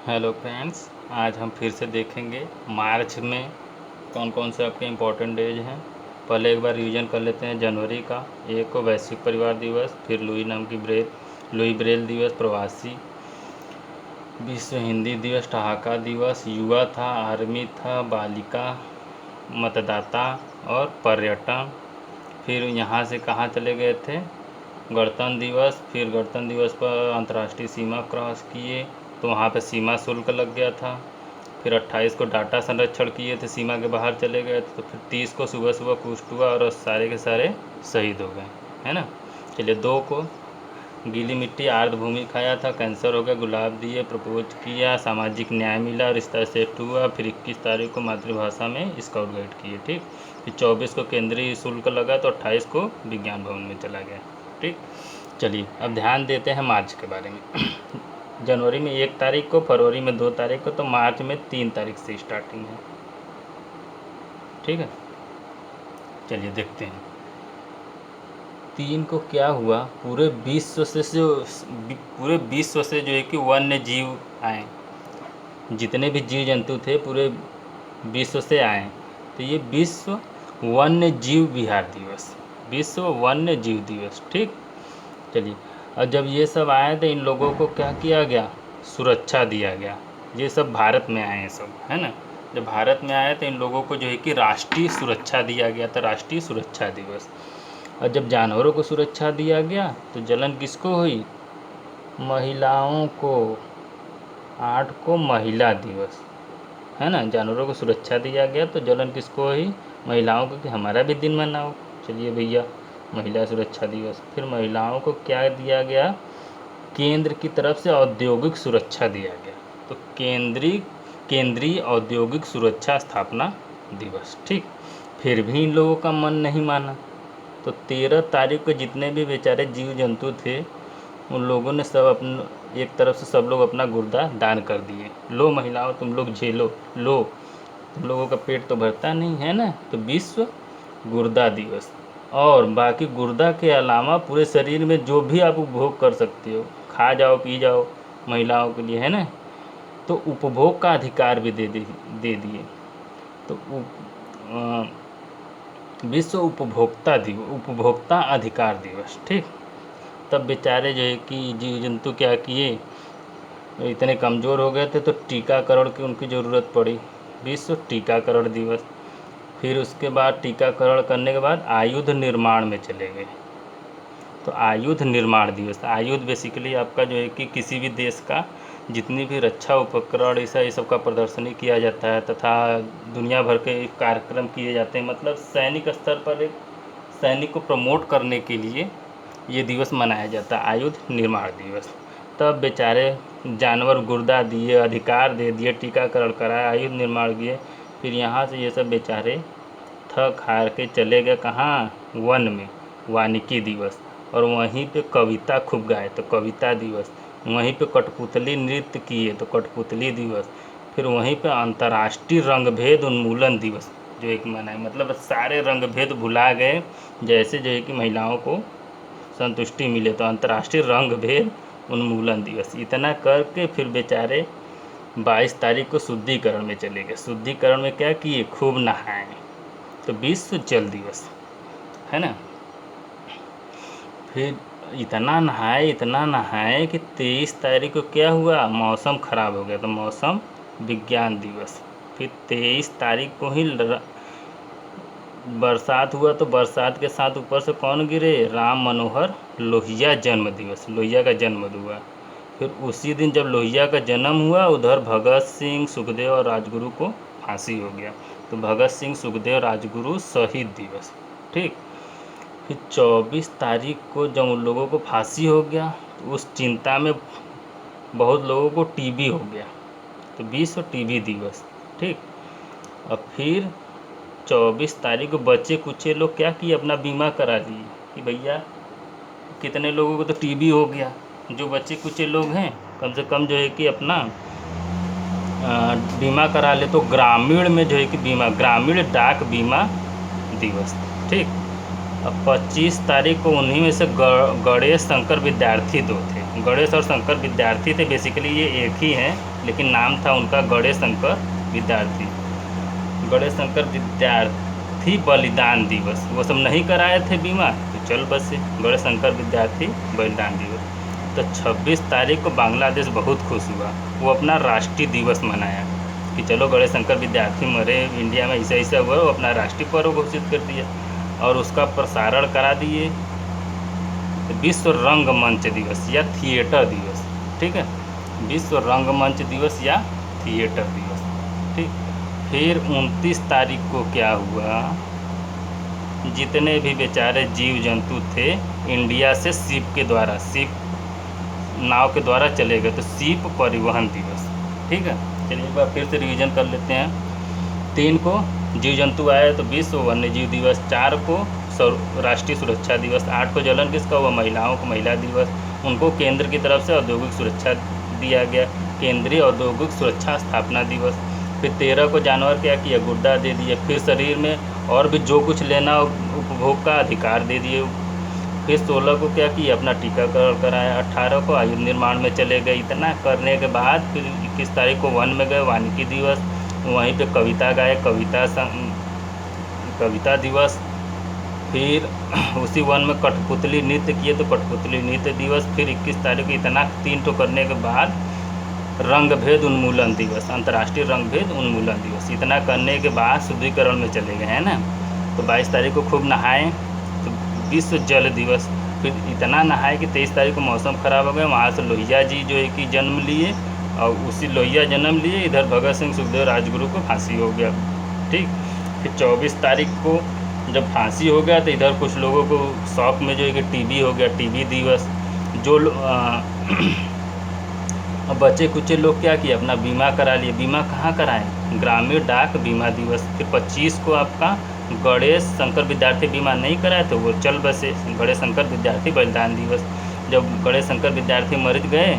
Hello friends, आज हम फिर से देखेंगे मार्च में कौन कौन से आपके इम्पोर्टेंट डेज हैं। पहले एक बार रिवीजन कर लेते हैं। जनवरी का 1 को वैश्विक परिवार दिवस, फिर लुई ब्रेल दिवस, प्रवासी, विश्व हिंदी दिवस, ठहाका दिवस, युवा था, आर्मी था, बालिका, मतदाता और पर्यटन। फिर यहाँ से कहाँ चले गए थे, गणतंत्र दिवस। फिर गणतंत्र दिवस पर अंतर्राष्ट्रीय सीमा क्रॉस किए तो वहाँ पे सीमा शुल्क लग गया था। फिर 28 को डाटा संरक्षण किए थे, सीमा के बाहर चले गए थे। तो फिर 30 को सुबह सुबह कुछ हुआ और सारे के सारे शहीद हो गए, है ना। चलिए 2 को गीली मिट्टी आर्द्र भूमि खाया था, कैंसर हो गया, गुलाब दिए, प्रपोज किया, सामाजिक न्याय मिला, रिश्ता सेट हुआ। फिर 21 तारीख को मातृभाषा में स्काउट गाइड किए, ठीक। फिर 24 को केंद्रीय शुल्क लगा तो 28 को विज्ञान भवन में चला गया, ठीक। चलिए अब ध्यान देते हैं मार्च के बारे में। जनवरी में 1 तारीख को, फरवरी में 2 तारीख को, तो मार्च में 3 तारीख से स्टार्टिंग है, ठीक है। चलिए देखते हैं 3 को क्या हुआ। पूरे विश्व से जो है कि वन्य जीव आए, जितने भी जीव जंतु थे पूरे विश्व से आए। तो ये विश्व वन्य जीव विहार दिवस, विश्व वन्य जीव दिवस, ठीक। चलिए और जब ये सब आए तो इन लोगों को क्या किया गया, सुरक्षा दिया गया। ये सब भारत में आए हैं सब, है ना। जब भारत में आए तो इन लोगों को जो है कि राष्ट्रीय सुरक्षा दिया गया था, राष्ट्रीय सुरक्षा दिवस। और जब जानवरों को सुरक्षा दिया गया तो जलन किसको हुई, महिलाओं को। 8 को महिला दिवस, है ना। जानवरों को सुरक्षा दिया गया तो जलन किसको हुई, महिलाओं को, कि हमारा भी दिन मनाओ। चलिए भैया, महिला सुरक्षा दिवस। फिर महिलाओं को क्या दिया गया, केंद्र की तरफ से औद्योगिक सुरक्षा दिया गया। तो केंद्रीय औद्योगिक सुरक्षा स्थापना दिवस, ठीक। फिर भी इन लोगों का मन नहीं माना तो 13 तारीख को जितने भी बेचारे जीव जंतु थे उन लोगों ने सब अपने एक तरफ से सब लोग अपना गुर्दा दान कर दिए। लो महिलाओं, तुम लोग झेलो, लो, तुम लोगों का पेट तो भरता नहीं है ना। तो विश्व गुर्दा दिवस। और बाकी गुर्दा के अलावा पूरे शरीर में जो भी आप उपभोग कर सकते हो, खा जाओ पी जाओ, महिलाओं के लिए, है ना। तो उपभोग का अधिकार भी दे दिए। तो विश्व उपभोक्ता अधिकार दिवस, ठीक। तब बेचारे जो है कि जीव जंतु क्या किए, इतने कमज़ोर हो गए थे तो टीकाकरण की उनकी ज़रूरत पड़ी, विश्व टीकाकरण दिवस। फिर उसके बाद टीकाकरण करने के बाद आयुध निर्माण में चले गए। तो आयुध निर्माण दिवस, आयुध बेसिकली आपका जो है कि किसी भी देश का जितनी भी रक्षा उपकरण ऐसा ये सब का प्रदर्शनी किया जाता है तथा दुनिया भर के कार्यक्रम किए जाते हैं। मतलब सैनिक स्तर पर एक सैनिक को प्रमोट करने के लिए ये दिवस मनाया जाता है, आयुध निर्माण दिवस। तब बेचारे जानवर गुर्दा दिए, अधिकार दे दिए, टीकाकरण कराया, आयुध निर्माण किए। फिर यहाँ से ये सब बेचारे थक हार के चले गए कहाँ, वन में, वानिकी दिवस। और वहीं पे कविता खूब गाए तो कविता दिवस। वहीं पे कठपुतली नृत्य किए तो कठपुतली दिवस। फिर वहीं पे अंतर्राष्ट्रीय रंगभेद उन्मूलन दिवस जो एक मनाए। मतलब सारे रंगभेद भुला गए, जैसे जो है कि महिलाओं को संतुष्टि मिले। तो अंतर्राष्ट्रीय रंगभेद उन्मूलन दिवस। इतना करके फिर बेचारे 22 तारीख को शुद्धिकरण में चले गए। शुद्धिकरण में क्या किए, खूब नहाए। तो विश्व जल दिवस, है ना। फिर इतना नहाए कि 23 तारीख को क्या हुआ, मौसम ख़राब हो गया तो मौसम विज्ञान दिवस। फिर 23 तारीख को ही बरसात हुआ तो बरसात के साथ ऊपर से कौन गिरे, राम मनोहर लोहिया जन्म दिवस, लोहिया का जन्म हुआ। फिर उसी दिन जब लोहिया का जन्म हुआ उधर भगत सिंह, सुखदेव और राजगुरु को फांसी हो गया। तो भगत सिंह, सुखदेव, राजगुरु शहीद दिवस, ठीक। फिर 24 तारीख को जब उन लोगों को फांसी हो गया तो उस चिंता में बहुत लोगों को टीबी हो गया, तो विश्व टीबी दिवस, ठीक। और फिर 24 तारीख को बच्चे कुछ लोग क्या किए, अपना बीमा करा लिए कि भैया कितने लोगों को तो टीबी हो गया। जो बच्चे कुछ लोग हैं कम से कम जो है कि अपना बीमा करा ले। तो ग्रामीण में जो है कि बीमा, ग्रामीण डाक बीमा दिवस, ठीक। अब 25 तारीख को उन्हीं में से गणेश शंकर विद्यार्थी 2 थे, गणेश और शंकर विद्यार्थी थे, बेसिकली ये एक ही हैं, लेकिन नाम था उनका गणेश शंकर विद्यार्थी। गणेश शंकर विद्यार्थी बलिदान दिवस, वो सब नहीं कराए थे बीमा, तो चल बसे गणेश शंकर विद्यार्थी बलिदान दिवस। तो 26 तारीख को बांग्लादेश बहुत खुश हुआ, वो अपना राष्ट्रीय दिवस मनाया कि चलो गणेश शंकर विद्यार्थी मरे, इंडिया में ऐसा ऐसा हुआ, वो अपना राष्ट्रीय पर्व घोषित कर दिया और उसका प्रसारण करा दिए विश्व रंगमंच दिवस या थिएटर दिवस। ठीक है, विश्व रंगमंच दिवस या थिएटर दिवस। ठीक, फिर 29 तारीख को क्या हुआ, जितने भी बेचारे जीव जंतु थे इंडिया से शिप के द्वारा, शिप नाव के द्वारा चले गए, तो शिप परिवहन दिवस। ठीक है, चलिए एक बार फिर से रिवीजन कर लेते हैं। 3 को जीव जंतु आए तो विश्व वन्य जीव दिवस, 4 को राष्ट्रीय सुरक्षा दिवस, 8 को जलन किसका हुआ, महिलाओं को महिला दिवस, उनको केंद्र की तरफ से औद्योगिक सुरक्षा दिया गया, केंद्रीय औद्योगिक सुरक्षा स्थापना दिवस। फिर 13 को जानवर क्या किया, गुर्दा दे दिए। फिर शरीर में और भी जो कुछ लेना उपभोग का अधिकार दे दिए। फिर 16 को क्या किया, अपना टीकाकरण कराया। 18 को आयुध निर्माण में चले गए। इतना करने के बाद फिर 21 तारीख को वन में गए, वानिकी दिवस, वहीं पे कविता गाए, कविता दिवस। फिर उसी वन में कठपुतली नृत्य किए तो कठपुतली नृत्य दिवस। फिर 21 तारीख को इतना 3 ठो करने के बाद रंग भेद उन्मूलन दिवस, अंतर्राष्ट्रीय रंग भेद उन्मूलन दिवस। इतना करने के बाद शुद्धिकरण में चले गए हैं ना। तो 22 तारीख को खूब नहाए तो विश्व जल दिवस। फिर इतना नहाए कि 23 तारीख को मौसम ख़राब हो गया, वहाँ से लोहिया जी जो है कि जन्म लिए और उसी लोहिया जन्म लिए, इधर भगत सिंह सुखदेव राजगुरु को फांसी हो गया। ठीक, फिर 24 तारीख को जब फांसी हो गया तो इधर कुछ लोगों को शौक में जो है कि टीबी हो गया, टीबी दिवस। जो बच्चे कुछ लोग क्या किए, अपना बीमा करा लिए। बीमा कहाँ कराएं, ग्रामीण डाक बीमा दिवस। फिर 25 को आपका गणेश शंकर विद्यार्थी बीमा नहीं कराए तो वो चल बसे, गणेश शंकर विद्यार्थी बलिदान दिवस। जब गणेश शंकर विद्यार्थी मर गए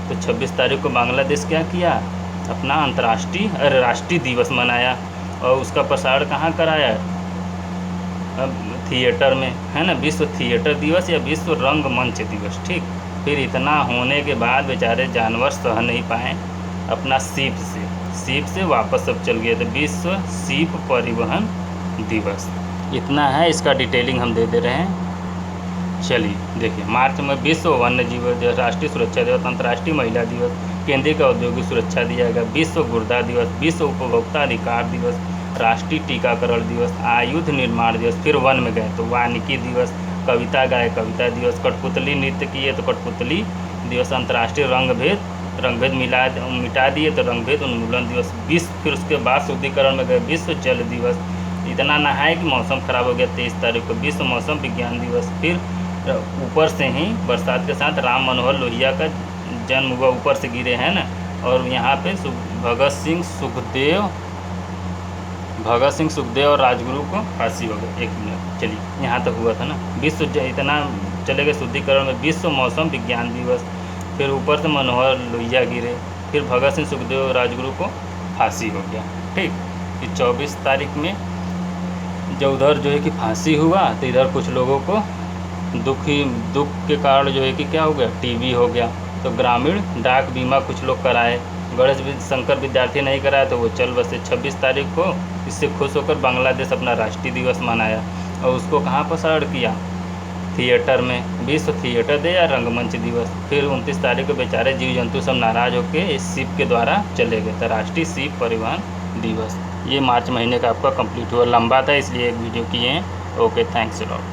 तो 26 तारीख को बांग्लादेश क्या किया, अपना अंतर्राष्ट्रीय राष्ट्रीय दिवस मनाया और उसका प्रसारण कहाँ कराया, थिएटर में, है ना, विश्व थिएटर दिवस या विश्व रंगमंच दिवस। ठीक, फिर इतना होने के बाद बेचारे जानवर सह नहीं पाए, अपना सीप से वापस सब चल गए थे, विश्व सीप परिवहन दिवस। इतना है, इसका डिटेलिंग हम दे रहे हैं। चलिए देखिए, मार्च में विश्व वन्य जीव दिवस, राष्ट्रीय सुरक्षा दिवस, अंतर्राष्ट्रीय महिला दिवस, केंद्रीय का औद्योगिक सुरक्षा दिया गया, विश्व गुर्दा दिवस, विश्व उपभोक्ता अधिकार दिवस, राष्ट्रीय टीकाकरण दिवस, आयुध निर्माण दिवस। फिर वन में गए तो वानिकी दिवस, कविता गाए कविता दिवस, कठपुतली नृत्य किए तो कठपुतली दिवस, अंतर्राष्ट्रीय रंगभेद मिटा दिए तो रंगभेद उन्मूलन दिवस। फिर उसके बाद शुद्धिकरण में गए, विश्व जल दिवस। इतना नहाए कि मौसम ख़राब हो गया, 23 तारीख को विश्व मौसम विज्ञान दिवस। फिर ऊपर से ही बरसात के साथ राम मनोहर लोहिया का जन्म हुआ, ऊपर से गिरे हैं ना, और यहाँ पे भगत सिंह सुखदेव और राजगुरु को फांसी हो गई। 1 मिनट, चलिए यहाँ तक हुआ था ना। विश्व इतना चले गए शुद्धिकरण में, विश्व मौसम विज्ञान दिवस। फिर ऊपर से मनोहर लोहिया गिरे, फिर भगत सिंह सुखदेव और राजगुरु को फांसी हो गया। ठीक, फिर 24 तारीख में जब उधर जो है कि फांसी हुआ तो इधर कुछ लोगों को दुख के कारण जो है कि क्या हो गया, टीबी हो गया। तो ग्रामीण डाक बीमा कुछ लोग कराए, गणेश शंकर विद्यार्थी नहीं कराया तो वो चल बसे। 26 तारीख को इससे खुश होकर बांग्लादेश अपना राष्ट्रीय दिवस मनाया और उसको कहाँ प्रसारण किया, थिएटर में, विश्व थिएटर डे या रंगमंच दिवस। फिर 29 तारीख को बेचारे जीव जंतु सब नाराज़ होकर इस शिप के द्वारा चले गए थे, राष्ट्रीय शिप परिवहन दिवस। ये मार्च महीने का आपका कंप्लीट हुआ, लंबा था इसलिए एक वीडियो किए हैं। Okay, thanks a lot.